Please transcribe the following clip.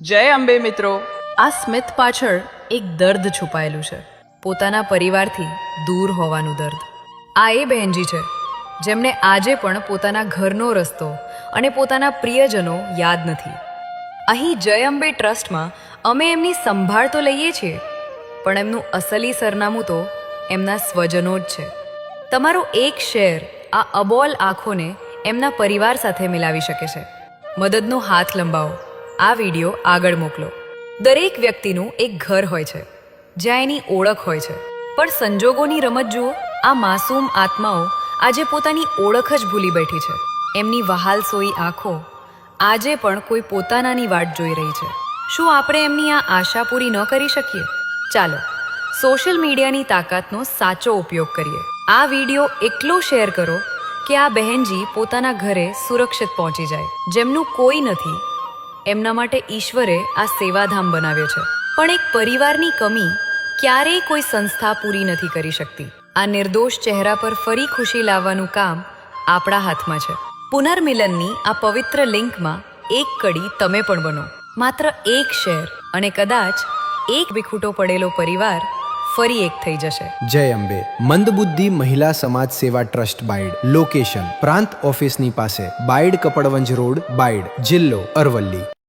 જય અંબે મિત્રો। આ સ્મિત પાછળ એક દર્દ છુપાયેલું છે, પોતાના પરિવારથી દૂર હોવાનું દર્દ। આ એ બહેનજી છે જેમને આજે પણ પોતાના ઘરનો રસ્તો અને પોતાના પ્રિયજનો યાદ નથી। અહીં જય અંબે ટ્રસ્ટમાં અમે એમની સંભાળ તો લઈએ છીએ, પણ એમનું અસલી સરનામું તો એમના સ્વજનો જ છે। તમારો એક શેર આ અબોલ આંખોને એમના પરિવાર સાથે મિલાવી શકે છે। મદદનો હાથ લંબાવો, આ વિડીયો આગળ મોકલો। દરેક વ્યક્તિનું એક ઘર હોય છે જ્યાં એની ઓળખ હોય છે, પણ સંજોગોની રમત જુઓ। આ માસૂમ આત્માઓ આજે પોતાની ઓળખ જ ભૂલી બેઠી છે। એમની વહાલસોઈ આંખો આજે પણ કોઈ પોતાનાની વાટ જોઈ રહી છે। શું આપણે એમની આ આશા પૂરી ન કરી શકીએ? ચાલો સોશિયલ મીડિયાની તાકાતનો સાચો ઉપયોગ કરીએ। આ વિડીયો એટલો શેર કરો કે આ બહેનજી પોતાના ઘરે સુરક્ષિત પહોંચી જાય। જેમનું કોઈ નથી, એમના માટે ઈશ્વરે આ સેવાધામ બનાવ્યો છે, પણ એક પરિવારની કમી ક્યારેય કોઈ સંસ્થા પૂરી નથી કરી શકતી। આ નિર્દોષ ચહેરા પર ફરી ખુશી લાવવાનું કામ આપણા હાથમાં છે। પુનર્મિલનની આ પવિત્ર લિંકમાં એક કડી તમે પણ બનો। માત્ર એક શેર અને કદાચ એક વિખૂટો પડેલો પરિવાર ફરી એક થઈ જશે। જય અંબે મંદબુદ્ધિ મહિલા સમાજ સેવા ટ્રસ્ટ બાયડ। લોકેશન પ્રાંત ઓફિસની પાસે, બાયડ કપડવંજ રોડ, બાયડ, જિલ્લો અરવલ્લી।